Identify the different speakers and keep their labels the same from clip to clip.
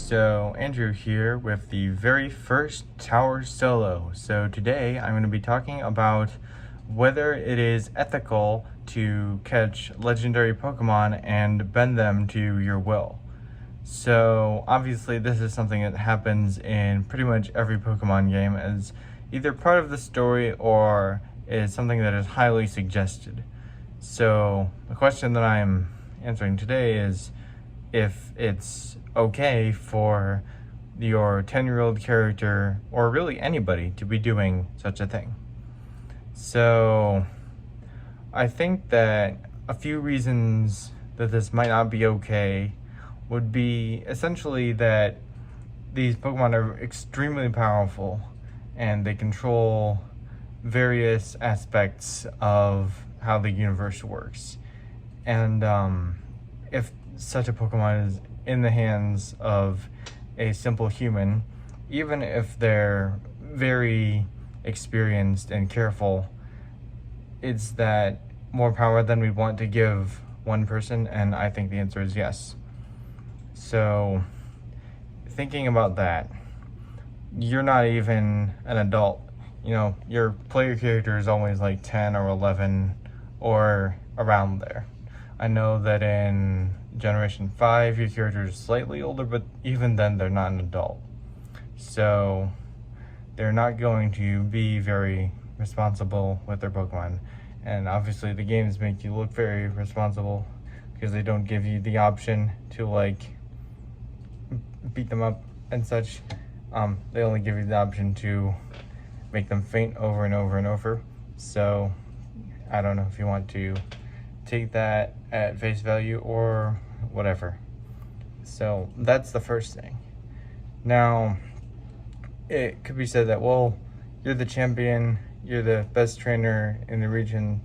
Speaker 1: So Andrew here with the very first tower solo. So today I'm going to be talking about whether it is ethical to catch legendary Pokemon and bend them to your will. So obviously this is something that happens in pretty much every Pokemon game as either part of the story or is something that is highly suggested. So the question that I'm answering today is if it's okay for your 10-year-old character, or really anybody, to be doing such a thing. So I think that a few reasons that this might not be okay would be essentially that these Pokemon are extremely powerful and they control various aspects of how the universe works. And if such a Pokemon is in the hands of a simple human, even if they're very experienced and careful, is that more power than we want to give one person? And I think the answer is yes. So thinking about that, you're not even an adult. You know, your player character is always like 10 or 11 or around there. I know that in Generation 5, your character is slightly older, but even then they're not an adult. So they're not going to be very responsible with their Pokemon. And obviously the games make you look very responsible because they don't give you the option to like beat them up and such. They only give you the option to make them faint over and over and over. So I don't know if you want to take that at face value or whatever. So that's the first thing. Now, it could be said that, well, you're the champion, you're the best trainer in the region,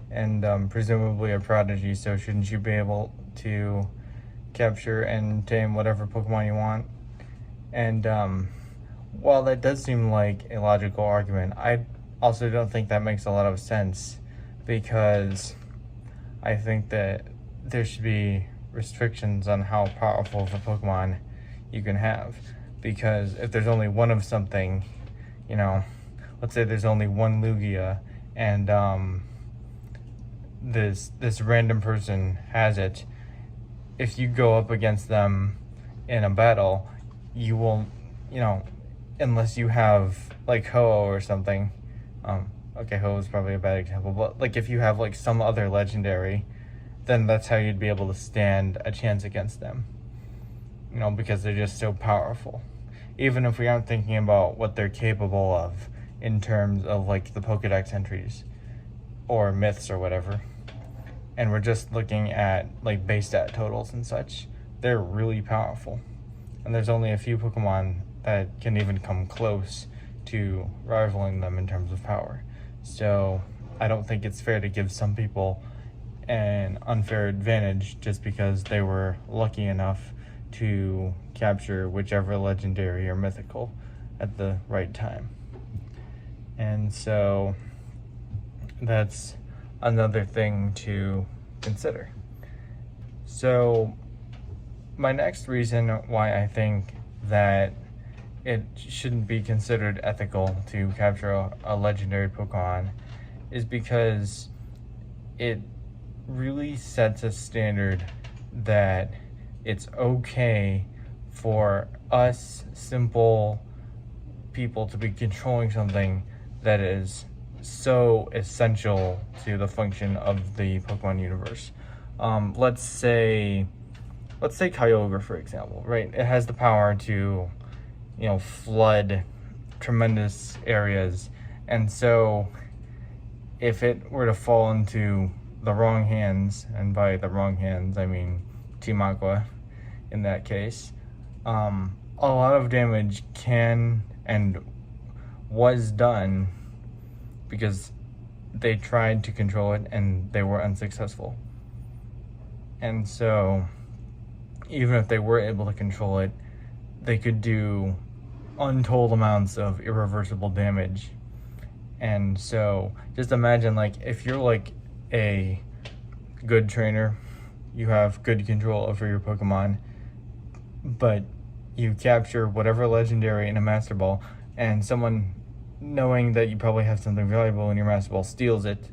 Speaker 1: and presumably a prodigy, so shouldn't you be able to capture and tame whatever Pokemon you want? And while that does seem like a logical argument, I also don't think that makes a lot of sense, because I think that there should be restrictions on how powerful of a Pokemon you can have. Because if there's only one of something, you know, let's say there's only one Lugia and this random person has it, if you go up against them in a battle, you won't, you know, unless you have like Ho-Oh or something. Okay, Ho is probably a bad example, but like if you have like some other legendary, then that's how you'd be able to stand a chance against them. You know, because they're just so powerful. Even if we aren't thinking about what they're capable of in terms of like the Pokedex entries or myths or whatever, and we're just looking at like base stat totals and such, they're really powerful. And there's only a few Pokemon that can even come close to rivaling them in terms of power. So I don't think it's fair to give some people an unfair advantage just because they were lucky enough to capture whichever legendary or mythical at the right time. And so that's another thing to consider. So my next reason why I think that it shouldn't be considered ethical to capture a legendary Pokemon is because it really sets a standard that it's okay for us simple people to be controlling something that is so essential to the function of the Pokemon universe. Let's say Kyogre, for example, right? It has the power to, you know, flood tremendous areas, and so if it were to fall into the wrong hands, and by the wrong hands I mean Team Aqua in that case, a lot of damage can and was done because they tried to control it and they were unsuccessful. And so even if they were able to control it, they could do untold amounts of irreversible damage. And so just imagine, like, if you're like a good trainer, you have good control over your Pokemon, but you capture whatever legendary in a Master Ball, and someone, knowing that you probably have something valuable in your Master Ball, steals it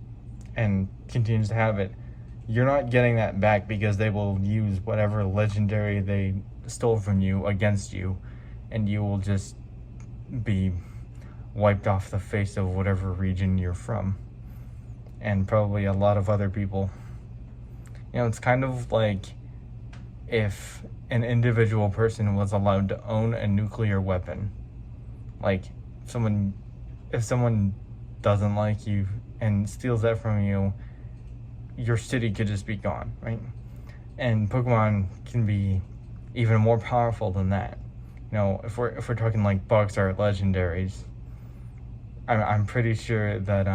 Speaker 1: and continues to have it, you're not getting that back because they will use whatever legendary they stole from you against you, and you will just be wiped off the face of whatever region you're from, and probably a lot of other people. You know, it's kind of like if an individual person was allowed to own a nuclear weapon. Like, if someone doesn't like you and steals that from you, your city could just be gone, right? And Pokemon can be even more powerful than that. You know, if we're talking like bugs or legendaries, I'm pretty sure that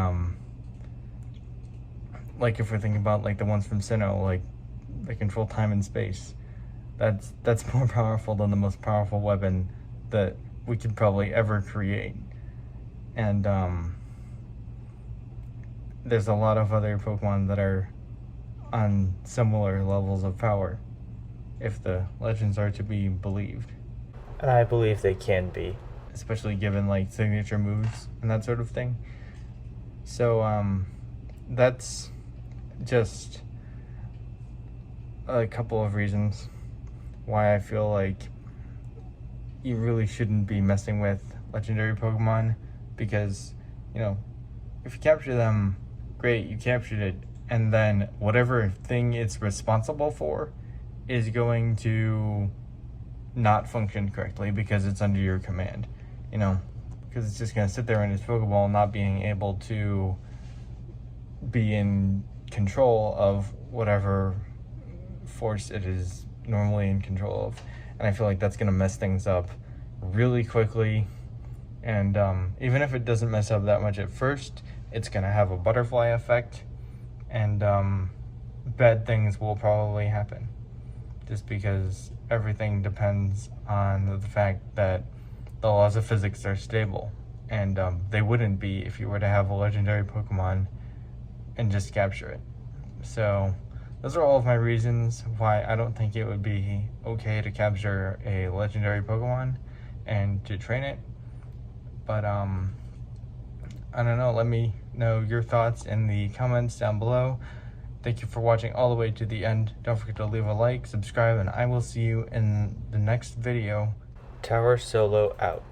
Speaker 1: like if we're thinking about like the ones from Sinnoh, like they control time and space, that's more powerful than the most powerful weapon that we could probably ever create. And there's a lot of other Pokemon that are on similar levels of power, if the legends are to be believed. And I believe they can be, especially given like signature moves and that sort of thing. So that's just a couple of reasons why I feel like you really shouldn't be messing with legendary Pokemon, because, you know, if you capture them, great, you captured it, and then whatever thing it's responsible for is going to not function correctly because it's under your command, you know, because it's just going to sit there in its Pokeball not being able to be in control of whatever force it is normally in control of. And I feel like that's going to mess things up really quickly. And even if it doesn't mess up that much at first, it's going to have a butterfly effect, and bad things will probably happen, just because everything depends on the fact that the laws of physics are stable, and they wouldn't be if you were to have a legendary Pokemon and just capture it. So those are all of my reasons why I don't think it would be okay to capture a legendary Pokemon and to train it. But I don't know, let me know your thoughts in the comments down below. Thank you for watching all the way to the end. Don't forget to leave a like, subscribe, and I will see you in the next video. Tower Solo out.